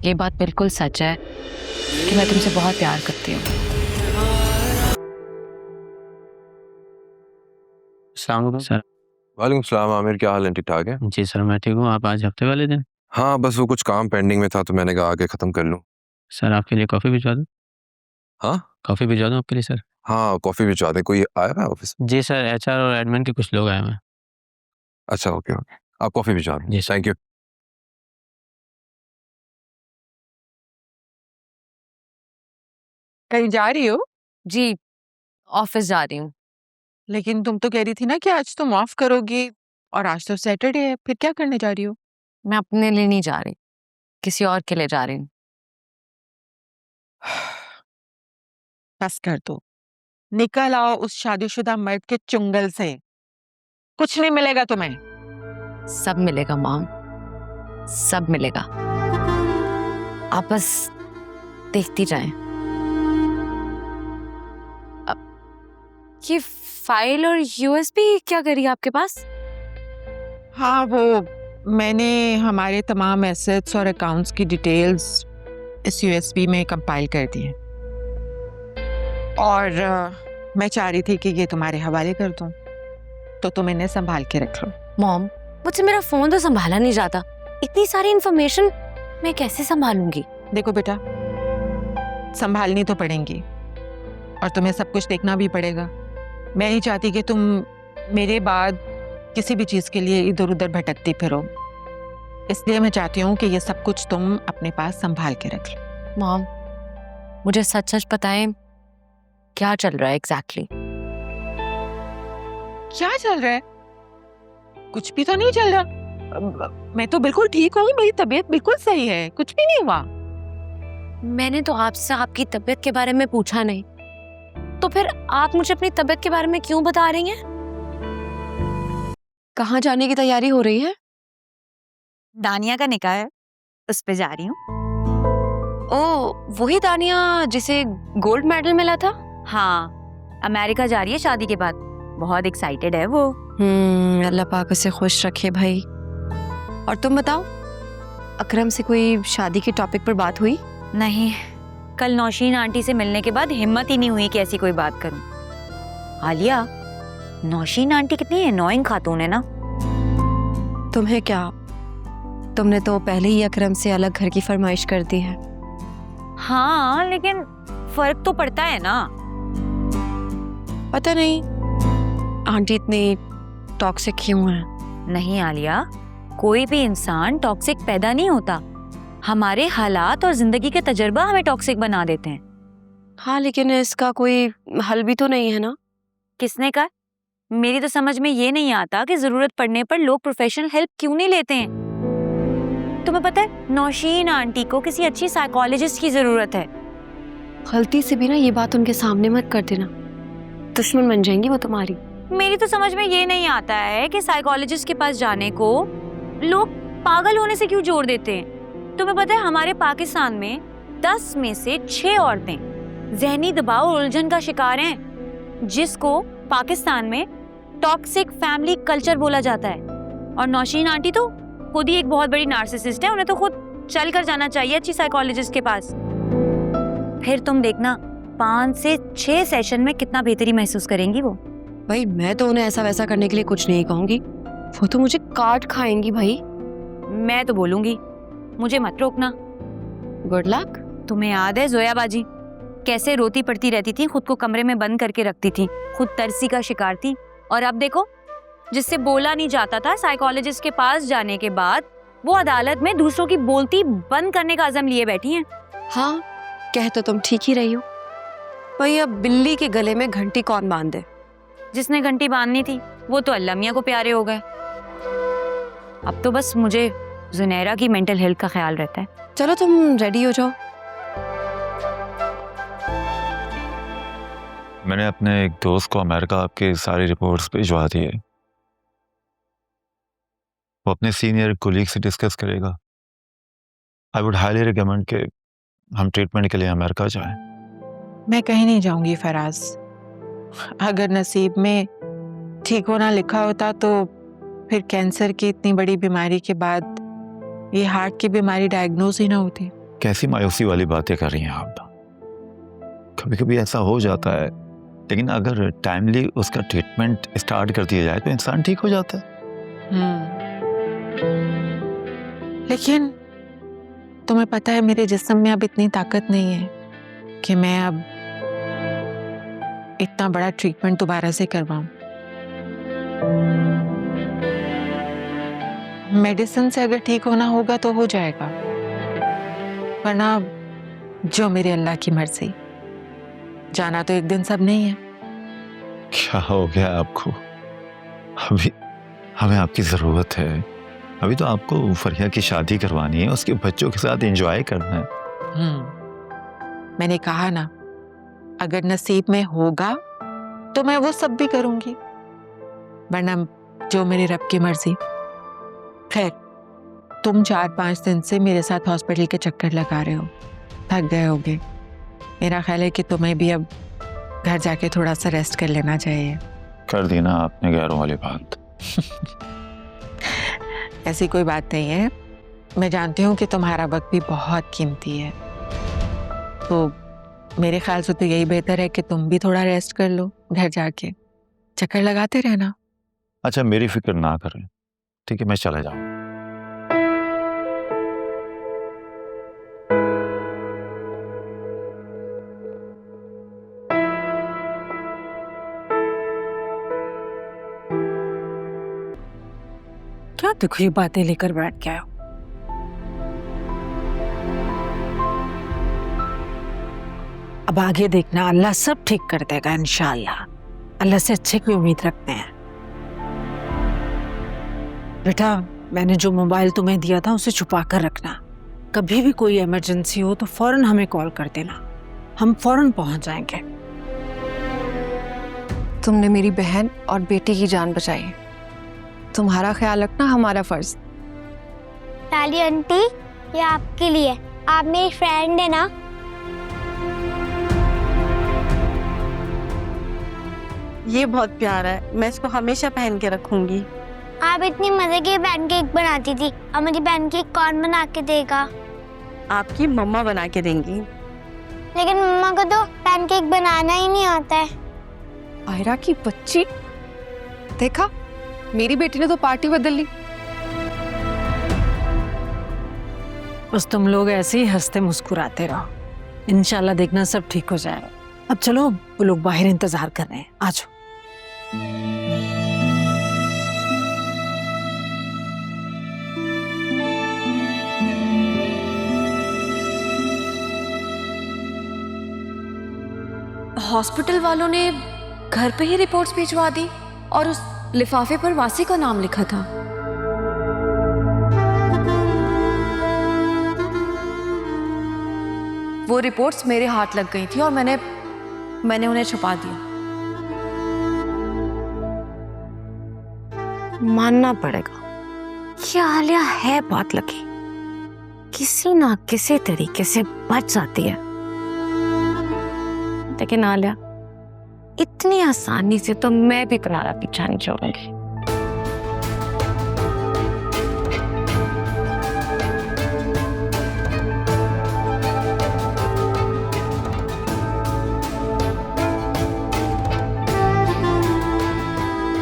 ये बात बिल्कुल सच है कि मैं तुमसे बहुत प्यार करती हूँ। अस्सलाम वालेकुम सर। वालेकुम सलाम आमिर, क्या हाल है? ठीक ठाक है? जी सर, मैं ठीक हूँ। आप आज हफ्ते वाले दिन? हाँ, बस वो कुछ काम पेंडिंग में था तो मैंने कहा आगे ख़त्म कर लूँ। सर आपके लिए कॉफ़ी भिजवा दूँ? हाँ? कॉफ़ी भिजवा दूँ आपके लिए सर? हाँ, कॉफ़ी भिजवा दें। कोई आया है ऑफ़िस? जी सर, एचआर और एडमिन के कुछ लोग आए हुए हैं। अच्छा, ओके, ओके। आप कॉफ़ी भिजवा दें। जी सर। Thank you. कहीं जा रही हो? जी, ऑफिस जा रही हूँ। लेकिन तुम तो कह रही थी ना कि आज तुम ऑफ करोगी और आज तो सैटरडे है, फिर क्या करने जा रही हो? मैं अपने लिए नहीं जा रही, किसी और के लिए जा रही हूँ। बस कर दो, निकल आओ उस शादीशुदा मर्द के चुंगल से। कुछ नहीं मिलेगा तुम्हें। सब मिलेगा मॉम, सब मिलेगा। आप बस देखती जाएं। अब ये फाइल और यूएसबी क्या करी आपके पास? हाँ, वो मैंने हमारे तमाम एसेट्स और अकाउंट्स की डिटेल्स इस यूएसबी में कंपाइल कर दी है और मैं चाह रही थी कि ये तुम्हारे हवाले कर दूं, तो तुम इन्हें संभाल के रख लो। मॉम, मुझसे मेरा फोन तो संभाला नहीं जाता। इतनी सारी इंफॉर्मेशन मैं कैसे संभालूंगी? देखो बेटा, संभालनी तो पड़ेंगी और तुम्हें सब कुछ देखना भी पड़ेगा। मैं नहीं चाहती कि तुम मेरे बाद किसी भी चीज़ के लिए इधर उधर भटकती फिरो, इसलिए मैं चाहती हूँ कि ये सब कुछ तुम अपने पास संभाल के रख लो। मॉम, मुझे सच सच बताएं, क्या चल रहा है एग्जैक्टली? क्या चल रहा है? कुछ भी तो नहीं चल रहा। मैं तो बिल्कुल ठीक हूँ, मेरी तबीयत बिल्कुल सही है, कुछ भी नहीं हुआ। मैंने तो आपसे आपकी तबीयत के बारे में पूछा नहीं, तो फिर आप मुझे अपनी तबीयत के बारे में क्यों बता रही हैं? कहाँ जाने की तैयारी हो रही है? दानिया का निकाह है, उस पे जा रही हूँ। ओ, वही दानिया जिसे गोल्ड मेडल मिला था? हाँ, अमेरिका जा रही है शादी के बाद। बहुत एक्साइटेड है वो। अल्लाह पाक उसे खुश रखे भाई। और तुम बताओ, अकरम से कोई शादी के टॉपिक पर बात हुई? नहीं, कल नौशीन आंटी से मिलने के बाद हिम्मत ही नहीं हुई कि ऐसी कोई बात करूं। आलिया, नौशीन आंटी कितनी एनोइंग खातून है ना। तुम्हें क्या, तुमने तो पहले ही अकरम से अलग घर की फरमाइश कर दी है। हाँ, लेकिन फर्क तो पड़ता है ना। पता नहीं आंटी इतनी टॉक्सिक क्यों है। नहीं आलिया, कोई भी इंसान टॉक्सिक पैदा नहीं होता। हमारे हालात और जिंदगी के तजुर्बा हमें टॉक्सिक बना देते हैं। हाँ, लेकिन इसका कोई हल भी तो नहीं है ना। किसने कहा? मेरी तो समझ में ये नहीं आता कि जरूरत पड़ने पर लोग प्रोफेशनल हेल्प क्यों नहीं लेते हैं। तुम्हें पता है, नौशीन आंटी को किसी अच्छी साइकोलॉजिस्ट की जरूरत है। गलती से भी ना ये बात उनके सामने मत कर देना, दुश्मन बन जाएंगी वो तुम्हारी। मेरी तो समझ में ये नहीं आता है कि साइकोलॉजिस्ट के पास जाने को लोग पागल होने से क्यों जोर देते हैं। तुम्हें पता है, हमारे पाकिस्तान में 10 में से 6 औरतें जहनी दबाव और उलझन का शिकार हैं, जिसको पाकिस्तान में टॉक्सिक फैमिली कल्चर बोला जाता है। और नौशीन आंटी तो खुद ही एक बहुत बड़ी नार्सिसिस्ट है, उन्हें तो खुद चल कर जाना चाहिए अच्छी साइकोलॉजिस्ट के पास। फिर तुम देखना 5 से 6 सेशन में कितना बेहतरी महसूस करेंगी वो। भाई मैं तो उन्हें ऐसा वैसा करने के लिए कुछ नहीं कहूंगी, वो तो मुझे काट खाएंगी भाई। मैं तो बोलूंगी, मुझे मत रोकना। Good luck. तुम्हें याद है जोया बाजी कैसे रोती पड़ती रहती थी, खुद को कमरे में बंद करके रखती थी, खुद तरसी का शिकार थी। और अब देखो, जिससे बोला नहीं जाता था, साइकोलॉजिस्ट के पास जाने के बाद वो अदालत में दूसरों की बोलती बंद करने का अज़म लिए बैठी हैं। हाँ, कह तो तुम ठीक ही रही हो। भाई अब बिल्ली के गले में घंटी कौन बांध दे? जिसने घंटी बांधनी थी वो तो अल्लाह मियां को प्यारे हो गए। अब तो बस मुझे जुनैरा की मेंटल हेल्थ का ख्याल रहता है। चलो तुम रेडी हो जाओ। मैंने अपने एक दोस्त को अमेरिका आपके सारी रिपोर्ट्स भिजवा दी है। वो अपने सीनियर कोलीग से डिस्कस करेगा। आई वुड हाईली रिकमेंड कि हम ट्रीटमेंट के लिए अमेरिका जाएं। मैं कहीं नहीं जाऊंगी फराज। अगर नसीब में ठीक होना लिखा होता तो फिर कैंसर की इतनी बड़ी बीमारी के बाद ये हार्ट की बीमारी डायग्नोज ही ना होती। कैसी मायूसी वाली बातें कर रही हैं आप? कभी कभी ऐसा हो जाता है, लेकिन अगर टाइमली उसका ट्रीटमेंट स्टार्ट कर दिया जाए तो इंसान ठीक हो जाता है। लेकिन तुम्हें पता है मेरे जिस्म में अब इतनी ताकत नहीं है कि मैं अब इतना बड़ा ट्रीटमेंट दोबारा से करवाऊं। मेडिसिन से अगर ठीक होना होगा तो हो जाएगा, वरना जो मेरे अल्लाह की मर्जी। जाना तो एक दिन सब नहीं है। क्या हो गया आपको? अभी हमें आपकी जरूरत है। अभी तो आपको फरिया की शादी करवानी है, उसके बच्चों के साथ एंजॉय करना है। मैंने कहा ना, अगर नसीब में होगा तो मैं वो सब भी करूंगी, वरना जो मेरे रब की मर्जी। खैर, तुम 4-5 दिन से मेरे साथ हॉस्पिटल के चक्कर लगा रहे हो, थक गए होगे। मेरा ख्याल है कि तुम्हें भी अब घर जाके थोड़ा सा रेस्ट कर लेना चाहिए। कर दी ना आपने गैरों वाली बात। ऐसी कोई बात नहीं है। मैं जानती हूँ कि तुम्हारा वक्त भी बहुत कीमती है, तो मेरे ख्याल से तो यही बेहतर है कि तुम भी थोड़ा रेस्ट कर लो, घर जाके चक्कर लगाते रहना। अच्छा, मेरी फिक्र ना करें, ठीक है, मैं चला जाऊँ। क्या देखो ये बातें लेकर बैठ गया हो? अब आगे देखना, अल्लाह सब ठीक कर देगा इंशाअल्लाह। अल्लाह से अच्छे की उम्मीद रखते हैं। बेटा, मैंने जो मोबाइल तुम्हें दिया था उसे छुपा कर रखना। कभी भी कोई इमरजेंसी हो तो फौरन हमें कॉल कर देना, हम फौरन पहुंच जाएंगे। तुमने मेरी बहन और बेटी की जान बचाई, तुम्हारा ख्याल रखना हमारा फर्ज। ताली आंटी, ये आपके लिए, आप मेरी फ्रेंड है ना। ये बहुत प्यारा है, मैं इसको हमेशा पहन के रखूंगी। आप इतनी मजे की पैनकेक बनाती थी, अब मुझे पैनकेक कौन बना के देगा? आपकी मम्मा बना के देंगी। लेकिन मम्मा को तो पैनकेक बनाना ही नहीं आता है। आयरा की बच्ची, देखा मेरी बेटी ने तो पार्टी बदल ली। बस तुम लोग ऐसे ही हंसते मुस्कुराते रहो, इंशाल्लाह देखना सब ठीक हो जाएगा। अब चलो, वो लोग बाहर इंतजार कर रहे हैं, आ जाओ। हॉस्पिटल वालों ने घर पे ही रिपोर्ट्स भिजवा दी और उस लिफाफे पर वासी का नाम लिखा था। वो रिपोर्ट्स मेरे हाथ लग गई थी और मैंने उन्हें छुपा दिया। मानना पड़ेगा, ये आलिया है बात लगी, किसी ना किसी तरीके से बच जाती है। लेकिन आलिया, इतनी आसानी से तो मैं भी तुम्हारा पीछा नहीं छोड़ूंगी।